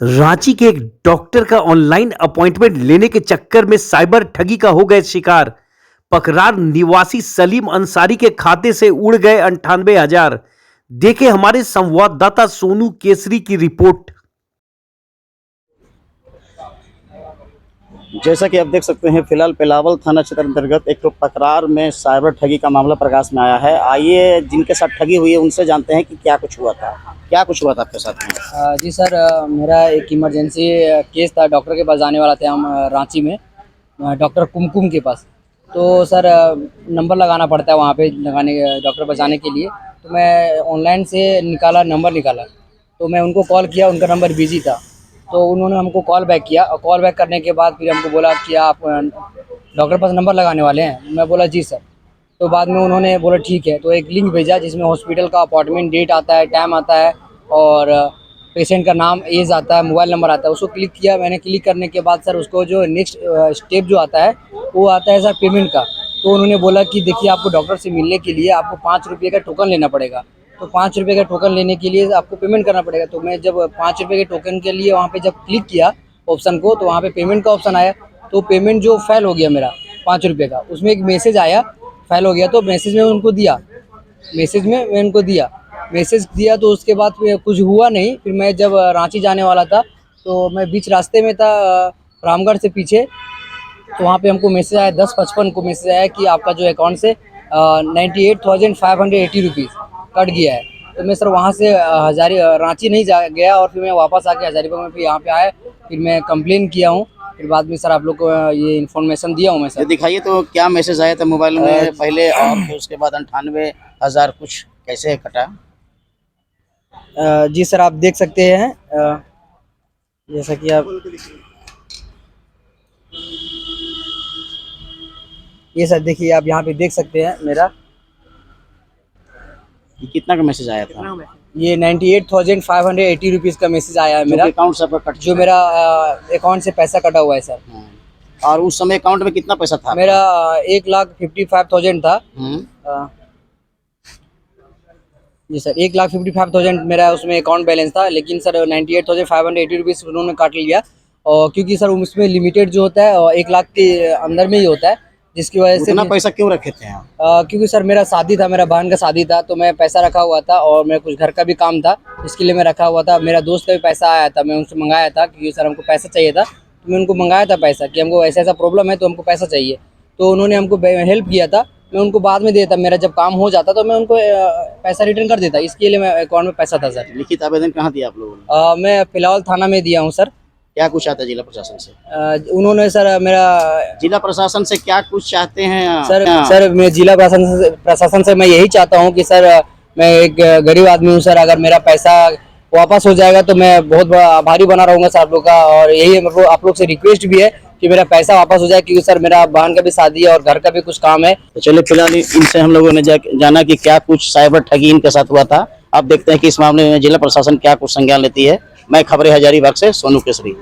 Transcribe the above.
रांची के एक डॉक्टर का ऑनलाइन अपॉइंटमेंट लेने के चक्कर में साइबर ठगी का हो गए शिकार। पकरार निवासी सलीम अंसारी के खाते से उड़ गए 98,000। देखे हमारे संवाददाता सोनू केसरी की रिपोर्ट। जैसा कि आप देख सकते हैं, फिलहाल पिलावल थाना क्षेत्र अंतर्गत एक पकरार में साइबर ठगी का मामला प्रकाश में आया है। आइए जिनके साथ ठगी हुई है उनसे जानते हैं कि क्या कुछ हुआ था आपके साथ में। जी सर, मेरा एक इमरजेंसी केस था। डॉक्टर के पास जाने वाला थे हम रांची में, डॉक्टर कुमकुम के पास। तो सर नंबर लगाना पड़ता है वहाँ पे डॉक्टर पास जाने के लिए। तो मैं ऑनलाइन से नंबर निकाला, तो मैं उनको कॉल किया, उनका नंबर बिजी था। तो उन्होंने हमको कॉल बैक किया और कॉल बैक करने के बाद फिर हमको बोला कि आप डॉक्टर पास नंबर लगाने वाले हैं। मैं बोला जी सर। तो बाद में उन्होंने बोला ठीक है। तो एक लिंक भेजा जिसमें हॉस्पिटल का अपॉइंटमेंट डेट आता है, टाइम आता है और पेशेंट का नाम, एज आता है, मोबाइल नंबर आता है। उसको क्लिक किया मैंने। क्लिक करने के बाद सर उसको जो नेक्स्ट स्टेप जो आता है वो आता है सर पेमेंट का। तो उन्होंने बोला कि देखिए, आपको डॉक्टर से मिलने के लिए आपको 5 रुपये का टोकन लेना पड़ेगा। तो 5 रुपये का टोकन लेने के लिए आपको पेमेंट करना पड़ेगा। तो मैं जब 5 रुपये के टोकन के लिए वहाँ पे जब क्लिक किया ऑप्शन को, तो वहाँ पे पेमेंट का ऑप्शन आया। तो पेमेंट जो फेल हो गया मेरा 5 रुपये का, उसमें एक मैसेज आया फेल हो गया। तो मैसेज में उनको दिया, मैसेज दिया। तो उसके बाद फिर कुछ हुआ नहीं। फिर मैं जब रांची जाने वाला था तो मैं बीच रास्ते में था, रामगढ़ से पीछे। तो वहाँ पे हमको मैसेज आया 10:55 को मैसेज आया कि आपका जो अकाउंट से 98,580 रुपीज़ कट गया है। तो मैं सर वहाँ से रांची नहीं गया और फिर मैं वापस आके हजारीबाग में फिर यहाँ पे आया। फिर मैं कंप्लेन किया हूँ। फिर बाद में सर आप लोग को ये इन्फॉर्मेशन दिया हूँ मैं सर। दिखाइए तो क्या मैसेज आया था मोबाइल में पहले, और फिर उसके बाद 98,000 कुछ कैसे कटा? जी सर, आप देख सकते हैं, जैसा कि आप ये सर देखिए, आप यहाँ पे देख सकते हैं मेरा कितना का मैसेज आया था? ये 98,580 रुपीज़ का मैसेज आया है मेरा अकाउंट से आपका कट जो मेरा अकाउंट से पैसा कटा हुआ है सर। और उस समय अकाउंट में कितना पैसा था? मेरा 1,55,000 था। जी सर, 1,55,000 मेरा उसमें अकाउंट बैलेंस था। लेकिन सर 98,580 रुपीज़ उन्होंने काट लिया। और क्योंकि सर उसमें लिमिटेड जो होता है 1 लाख के अंदर में ही होता है, जिसकी वजह से इतना पैसा क्यों रखे थे आप? क्योंकि सर मेरा शादी था, मेरा बहन का शादी था। तो मैं पैसा रखा हुआ था और मेरा कुछ घर का भी काम था, इसके लिए मैं रखा हुआ था। मेरा दोस्त का भी पैसा आया था, मैं उनसे मंगाया था क्योंकि सर हमको पैसा चाहिए था। तो मैं उनको मंगाया था पैसा कि हमको ऐसा प्रॉब्लम है तो हमको पैसा चाहिए। तो उन्होंने हमको हेल्प किया था। मैं उनको बाद में देता, मेरा जब काम हो जाता तो मैं उनको पैसा रिटर्न कर देता। इसके लिए मैं अकाउंट में पैसा था सर। लिखित आवेदन कहाँ दिया आप लोगों ने? मैं फिलहाल थाना में दिया हूँ सर। क्या कुछ चाहते हैं जिला प्रशासन से? उन्होंने सर मेरा जिला प्रशासन से क्या कुछ चाहते हैं? सर मैं जिला प्रशासन से मैं यही चाहता हूँ कि सर मैं एक गरीब आदमी हूँ सर। अगर मेरा पैसा वापस हो जाएगा तो मैं बहुत बड़ा आभारी बना रहूँगा सर आप लोग का। और यही आप लोग से रिक्वेस्ट भी है कि मेरा पैसा वापस हो जाए, क्योंकि सर मेरा बहन का भी शादी है और घर का भी कुछ काम है। तो चलिए, फिलहाल इनसे हम लोगों ने जाना कि क्या कुछ साइबर ठगी इनके साथ हुआ था। आप देखते हैं कि इस मामले में जिला प्रशासन क्या कुछ संज्ञान लेती है। मैं खबरें हजारीबाग से सोनू केसरी।